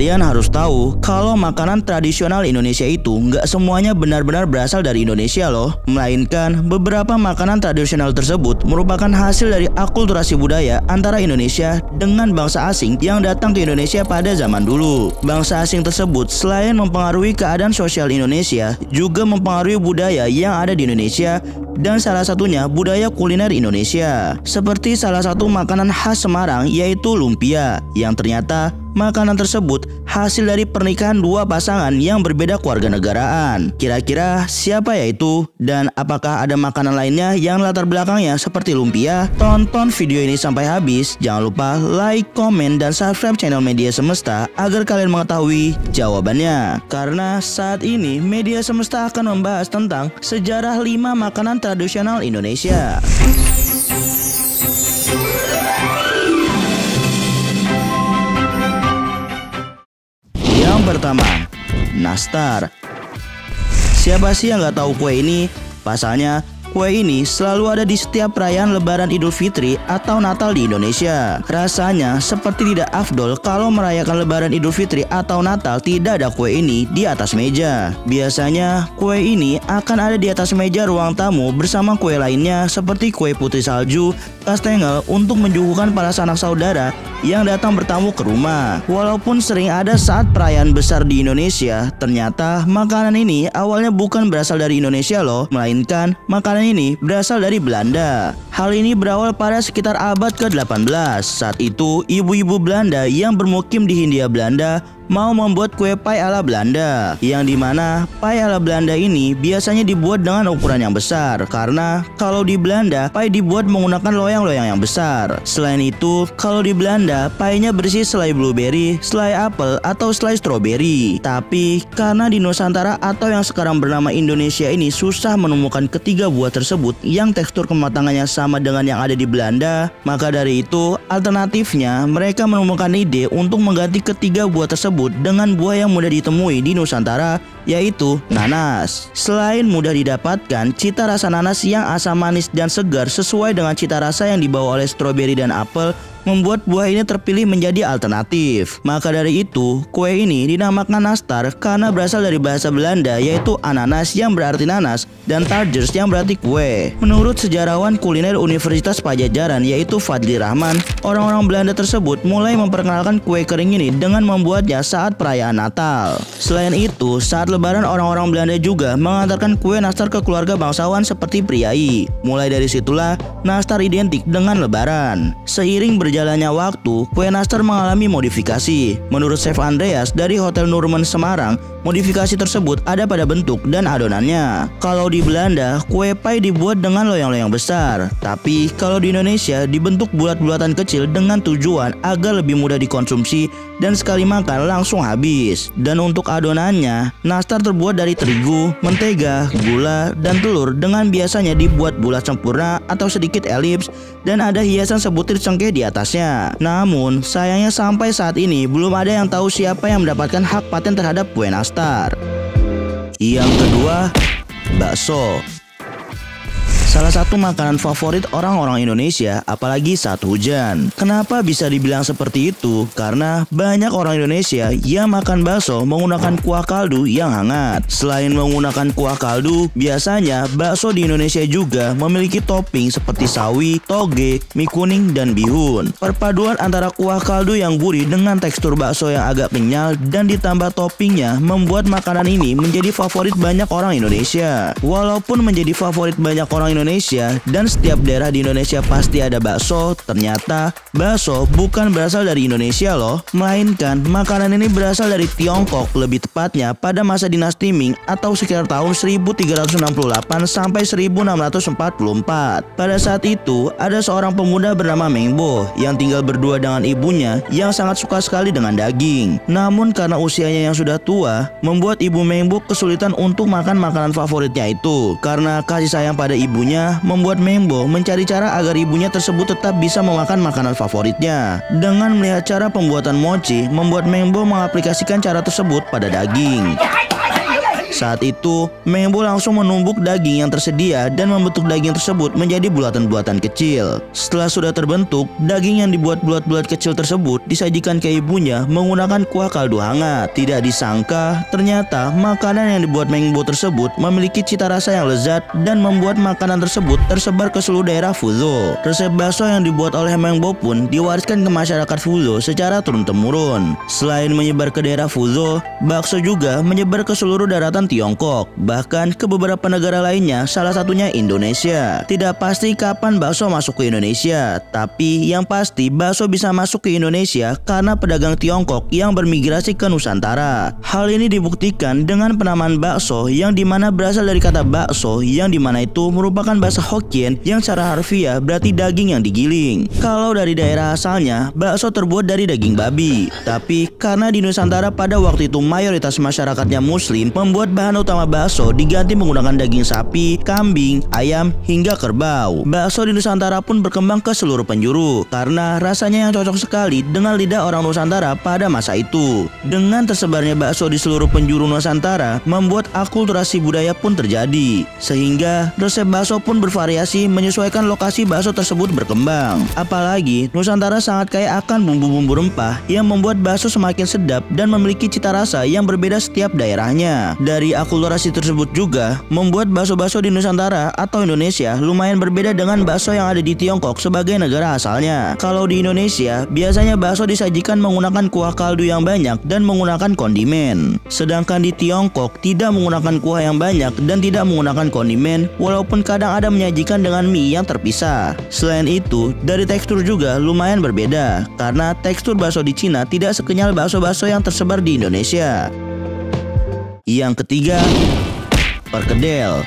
Kalian harus tahu kalau makanan tradisional Indonesia itu nggak semuanya benar-benar berasal dari Indonesia loh. Melainkan beberapa makanan tradisional tersebut merupakan hasil dari akulturasi budaya antara Indonesia dengan bangsa asing yang datang ke Indonesia pada zaman dulu. Bangsa asing tersebut selain mempengaruhi keadaan sosial Indonesia, juga mempengaruhi budaya yang ada di Indonesia, dan salah satunya budaya kuliner Indonesia. Seperti salah satu makanan khas Semarang yaitu lumpia, yang ternyata makanan tersebut hasil dari pernikahan dua pasangan yang berbeda kewarganegaraan. Kira-kira siapa yaitu, dan apakah ada makanan lainnya yang latar belakangnya seperti lumpia? Tonton video ini sampai habis. Jangan lupa like, komen, dan subscribe channel Media Semesta agar kalian mengetahui jawabannya. Karena saat ini Media Semesta akan membahas tentang sejarah 5 makanan tradisional Indonesia. Yang pertama, nastar. Siapa sih yang nggak tahu kue ini? Pasalnya, kue ini selalu ada di setiap perayaan Lebaran Idul Fitri atau Natal di Indonesia. Rasanya seperti tidak afdol kalau merayakan Lebaran Idul Fitri atau Natal tidak ada kue ini di atas meja. Biasanya kue ini akan ada di atas meja ruang tamu bersama kue lainnya seperti kue putri salju, kastengel untuk menyuguhkan para sanak saudara yang datang bertamu ke rumah. Walaupun sering ada saat perayaan besar di Indonesia, ternyata makanan ini awalnya bukan berasal dari Indonesia loh, melainkan makanan ini berasal dari Belanda. Hal ini berawal pada sekitar abad ke-18. Saat itu, ibu-ibu Belanda yang bermukim di Hindia Belanda mau membuat kue pai ala Belanda, yang dimana pai ala Belanda ini biasanya dibuat dengan ukuran yang besar, karena kalau di Belanda pai dibuat menggunakan loyang-loyang yang besar. Selain itu, kalau di Belanda painya berisi selai blueberry, selai apel, atau selai stroberi. Tapi karena di Nusantara atau yang sekarang bernama Indonesia ini susah menemukan ketiga buah tersebut yang tekstur kematangannya sama dengan yang ada di Belanda, maka dari itu alternatifnya mereka menemukan ide untuk mengganti ketiga buah tersebut dengan buah yang mudah ditemui di Nusantara, yaitu nanas. Selain mudah didapatkan, cita rasa nanas yang asam manis dan segar sesuai dengan cita rasa yang dibawa oleh stroberi dan apel membuat buah ini terpilih menjadi alternatif. Maka dari itu, kue ini dinamakan nastar karena berasal dari bahasa Belanda yaitu ananas yang berarti nanas dan targers yang berarti kue. Menurut sejarawan kuliner Universitas Pajajaran yaitu Fadli Rahman, orang-orang Belanda tersebut mulai memperkenalkan kue kering ini dengan membuatnya saat perayaan Natal. Selain itu, saat Lebaran orang-orang Belanda juga mengantarkan kue nastar ke keluarga bangsawan seperti priai. Mulai dari situlah nastar identik dengan Lebaran. Seiring berjalannya waktu, kue nastar mengalami modifikasi. Menurut Chef Andreas dari Hotel Nurmen Semarang, modifikasi tersebut ada pada bentuk dan adonannya. Kalau di Belanda, kue pai dibuat dengan loyang-loyang besar. Tapi kalau di Indonesia dibentuk bulat-bulatan kecil dengan tujuan agar lebih mudah dikonsumsi dan sekali makan langsung habis. Dan untuk adonannya, nastar terbuat dari terigu, mentega, gula, dan telur dengan biasanya dibuat bulat sempurna atau sedikit elips dan ada hiasan sebutir cengkeh di atasnya. Namun, sayangnya sampai saat ini belum ada yang tahu siapa yang mendapatkan hak paten terhadap kue nastar. Yang kedua, bakso. Salah satu makanan favorit orang-orang Indonesia, apalagi saat hujan. Kenapa bisa dibilang seperti itu? Karena banyak orang Indonesia yang makan bakso menggunakan kuah kaldu yang hangat. Selain menggunakan kuah kaldu, biasanya bakso di Indonesia juga memiliki topping seperti sawi, toge, mie kuning, dan bihun. Perpaduan antara kuah kaldu yang gurih dengan tekstur bakso yang agak kenyal dan ditambah toppingnya membuat makanan ini menjadi favorit banyak orang Indonesia. Walaupun menjadi favorit banyak orang Indonesia dan setiap daerah di Indonesia pasti ada bakso, ternyata bakso bukan berasal dari Indonesia loh, melainkan makanan ini berasal dari Tiongkok, lebih tepatnya pada masa dinasti Ming atau sekitar tahun 1368 sampai 1644. Pada saat itu ada seorang pemuda bernama Mengbo yang tinggal berdua dengan ibunya yang sangat suka sekali dengan daging. Namun karena usianya yang sudah tua, membuat ibu Mengbo kesulitan untuk makan makanan favoritnya itu. Karena kasih sayang pada ibunya, membuat Mengbo mencari cara agar ibunya tersebut tetap bisa memakan makanan favoritnya. Dengan melihat cara pembuatan mochi, membuat Mengbo mengaplikasikan cara tersebut pada daging. Saat itu, Mengbo langsung menumbuk daging yang tersedia dan membentuk daging tersebut menjadi bulatan-bulatan kecil. Setelah sudah terbentuk, daging yang dibuat bulat-bulat kecil tersebut disajikan ke ibunya menggunakan kuah kaldu hangat. Tidak disangka, ternyata makanan yang dibuat Mengbo tersebut memiliki cita rasa yang lezat dan membuat makanan tersebut tersebar ke seluruh daerah Fuzhou. Resep bakso yang dibuat oleh Mengbo pun diwariskan ke masyarakat Fuzhou secara turun-temurun. Selain menyebar ke daerah Fuzhou, bakso juga menyebar ke seluruh daratan Tiongkok, bahkan ke beberapa negara lainnya, salah satunya Indonesia. Tidak pasti kapan bakso masuk ke Indonesia, tapi yang pasti bakso bisa masuk ke Indonesia karena pedagang Tiongkok yang bermigrasi ke Nusantara. Hal ini dibuktikan dengan penamaan bakso yang dimana berasal dari kata bakso yang dimana itu merupakan bahasa Hokkien yang secara harfiah berarti daging yang digiling. Kalau dari daerah asalnya, bakso terbuat dari daging babi, tapi karena di Nusantara pada waktu itu mayoritas masyarakatnya Muslim, membuat bahan utama bakso diganti menggunakan daging sapi, kambing, ayam, hingga kerbau. Bakso di Nusantara pun berkembang ke seluruh penjuru karena rasanya yang cocok sekali dengan lidah orang Nusantara pada masa itu. Dengan tersebarnya bakso di seluruh penjuru Nusantara, membuat akulturasi budaya pun terjadi, sehingga resep bakso pun bervariasi menyesuaikan lokasi bakso tersebut berkembang. Apalagi Nusantara sangat kaya akan bumbu-bumbu rempah yang membuat bakso semakin sedap dan memiliki cita rasa yang berbeda setiap daerahnya. Dari akulturasi tersebut juga membuat bakso-bakso di Nusantara atau Indonesia lumayan berbeda dengan bakso yang ada di Tiongkok sebagai negara asalnya. Kalau di Indonesia, biasanya bakso disajikan menggunakan kuah kaldu yang banyak dan menggunakan kondimen. Sedangkan di Tiongkok tidak menggunakan kuah yang banyak dan tidak menggunakan kondimen, walaupun kadang ada menyajikan dengan mie yang terpisah. Selain itu, dari tekstur juga lumayan berbeda, karena tekstur bakso di Cina tidak sekenyal bakso-bakso yang tersebar di Indonesia. Yang ketiga, perkedel.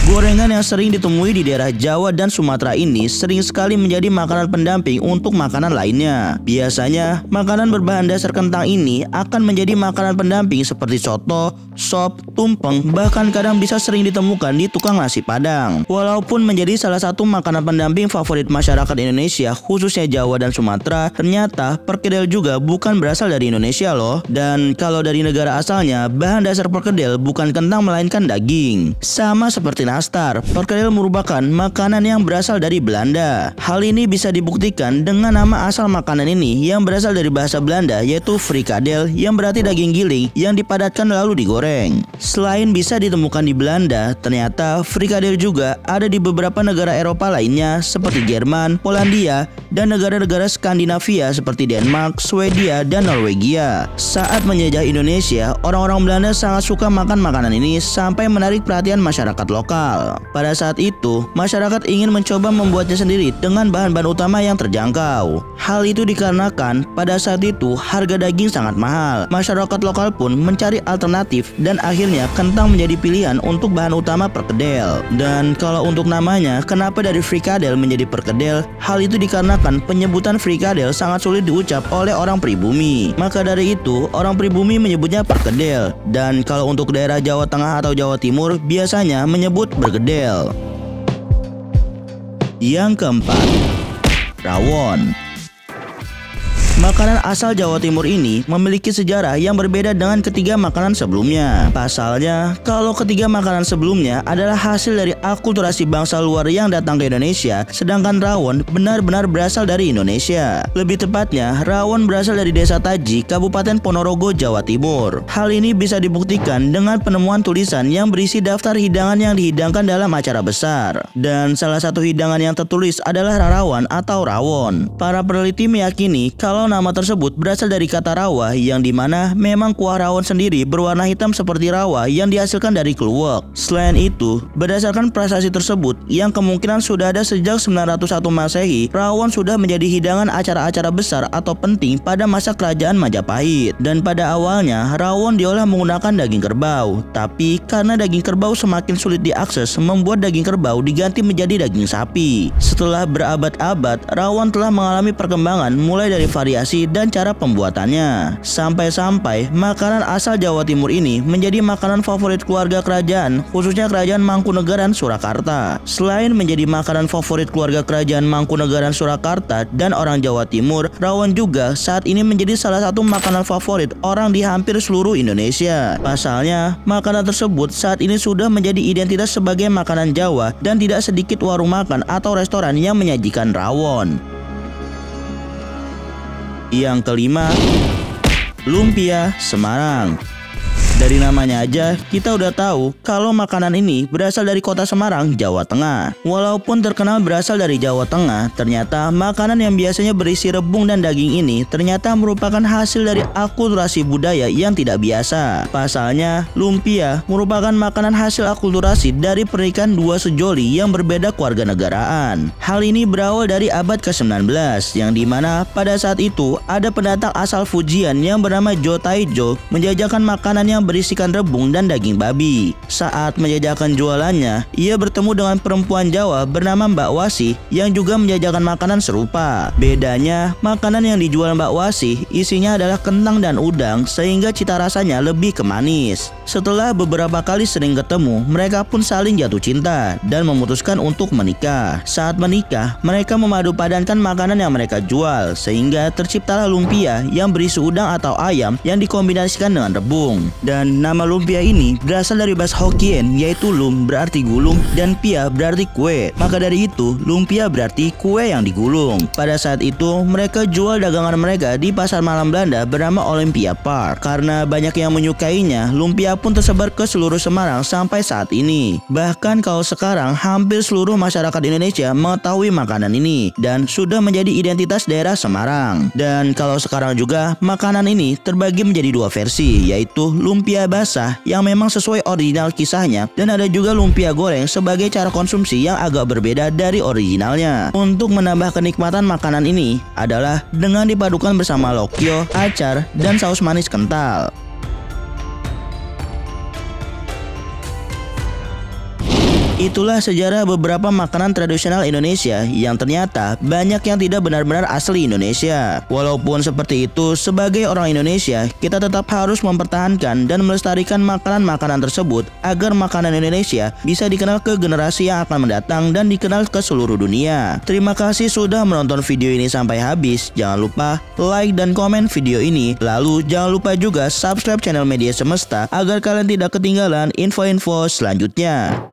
Gorengan yang sering ditemui di daerah Jawa dan Sumatera ini sering sekali menjadi makanan pendamping untuk makanan lainnya. Biasanya, makanan berbahan dasar kentang ini akan menjadi makanan pendamping seperti soto, sop, tumpeng, bahkan kadang bisa sering ditemukan di tukang nasi Padang. Walaupun menjadi salah satu makanan pendamping favorit masyarakat Indonesia, khususnya Jawa dan Sumatera, ternyata perkedel juga bukan berasal dari Indonesia loh. Dan kalau dari negara asalnya, bahan dasar perkedel bukan kentang melainkan daging. Sama seperti nastar, perkedel merupakan makanan yang berasal dari Belanda. Hal ini bisa dibuktikan dengan nama asal makanan ini yang berasal dari bahasa Belanda, yaitu frikadel, yang berarti daging giling yang dipadatkan lalu digoreng. Selain bisa ditemukan di Belanda, ternyata frikadel juga ada di beberapa negara Eropa lainnya seperti Jerman, Polandia, dan negara-negara Skandinavia seperti Denmark, Swedia, dan Norwegia. Saat menjajah Indonesia, orang-orang Belanda sangat suka makan makanan ini sampai menarik perhatian masyarakat lokal. Pada saat itu, masyarakat ingin mencoba membuatnya sendiri dengan bahan-bahan utama yang terjangkau. Hal itu dikarenakan pada saat itu harga daging sangat mahal. Masyarakat lokal pun mencari alternatif dan akhirnya kentang menjadi pilihan untuk bahan utama perkedel. Dan kalau untuk namanya, kenapa dari frikadel menjadi perkedel? Hal itu dikarenakan penyebutan frikadel sangat sulit diucap oleh orang pribumi. Maka dari itu, orang pribumi menyebutnya perkedel. Dan kalau untuk daerah Jawa Tengah atau Jawa Timur, biasanya menyebut bergedel. Yang keempat, rawon. Makanan asal Jawa Timur ini memiliki sejarah yang berbeda dengan ketiga makanan sebelumnya. Pasalnya, kalau ketiga makanan sebelumnya adalah hasil dari akulturasi bangsa luar yang datang ke Indonesia, sedangkan rawon benar-benar berasal dari Indonesia. Lebih tepatnya, rawon berasal dari Desa Taji, Kabupaten Ponorogo, Jawa Timur. Hal ini bisa dibuktikan dengan penemuan tulisan yang berisi daftar hidangan yang dihidangkan dalam acara besar. Dan salah satu hidangan yang tertulis adalah rarawan atau rawon. Para peneliti meyakini kalau nama tersebut berasal dari kata rawa, yang dimana memang kuah rawon sendiri berwarna hitam seperti rawa yang dihasilkan dari kluwek. Selain itu, berdasarkan prasasti tersebut yang kemungkinan sudah ada sejak 901 Masehi, rawon sudah menjadi hidangan acara-acara besar atau penting pada masa kerajaan Majapahit. Dan pada awalnya, rawon diolah menggunakan daging kerbau. Tapi karena daging kerbau semakin sulit diakses, membuat daging kerbau diganti menjadi daging sapi. Setelah berabad-abad, rawon telah mengalami perkembangan mulai dari variasi variasi dan cara pembuatannya. Sampai-sampai makanan asal Jawa Timur ini menjadi makanan favorit keluarga kerajaan, khususnya Kerajaan Mangkunegaran Surakarta. Selain menjadi makanan favorit keluarga Kerajaan Mangkunegaran Surakarta dan orang Jawa Timur, rawon juga saat ini menjadi salah satu makanan favorit orang di hampir seluruh Indonesia. Pasalnya, makanan tersebut saat ini sudah menjadi identitas sebagai makanan Jawa dan tidak sedikit warung makan atau restoran yang menyajikan rawon. Yang kelima, lumpia Semarang. Dari namanya aja kita udah tahu kalau makanan ini berasal dari kota Semarang, Jawa Tengah. Walaupun terkenal berasal dari Jawa Tengah, ternyata makanan yang biasanya berisi rebung dan daging ini ternyata merupakan hasil dari akulturasi budaya yang tidak biasa. Pasalnya, lumpia merupakan makanan hasil akulturasi dari pernikahan dua sejoli yang berbeda kewarganegaraan. Hal ini berawal dari abad ke-19 yang dimana pada saat itu ada pendatang asal Fujian yang bernama Jo Taijo menjajakan makanan yang berisikan rebung dan daging babi. Saat menjajakan jualannya, ia bertemu dengan perempuan Jawa bernama Mbak Wasi yang juga menjajakan makanan serupa. Bedanya, makanan yang dijual Mbak Wasi isinya adalah kentang dan udang sehingga cita rasanya lebih ke manis. Setelah beberapa kali sering ketemu, mereka pun saling jatuh cinta dan memutuskan untuk menikah. Saat menikah, mereka memadupadankan makanan yang mereka jual sehingga terciptalah lumpia yang berisi udang atau ayam yang dikombinasikan dengan rebung. Dan nama lumpia ini berasal dari bahasa Hokkien, yaitu lum berarti gulung dan pia berarti kue. Maka dari itu, lumpia berarti kue yang digulung. Pada saat itu, mereka jual dagangan mereka di pasar malam Belanda bernama Olympia Park. Karena banyak yang menyukainya, lumpia pun tersebar ke seluruh Semarang sampai saat ini. Bahkan kalau sekarang, hampir seluruh masyarakat Indonesia mengetahui makanan ini dan sudah menjadi identitas daerah Semarang. Dan kalau sekarang juga, makanan ini terbagi menjadi dua versi, yaitu lumpia basah yang memang sesuai original kisahnya dan ada juga lumpia goreng sebagai cara konsumsi yang agak berbeda dari originalnya. Untuk menambah kenikmatan makanan ini adalah dengan dipadukan bersama lokyo, acar, dan saus manis kental. Itulah sejarah beberapa makanan tradisional Indonesia yang ternyata banyak yang tidak benar-benar asli Indonesia. Walaupun seperti itu, sebagai orang Indonesia, kita tetap harus mempertahankan dan melestarikan makanan-makanan tersebut agar makanan Indonesia bisa dikenal ke generasi yang akan mendatang dan dikenal ke seluruh dunia. Terima kasih sudah menonton video ini sampai habis. Jangan lupa like dan komen video ini. Lalu jangan lupa juga subscribe channel Media Semesta agar kalian tidak ketinggalan info-info selanjutnya.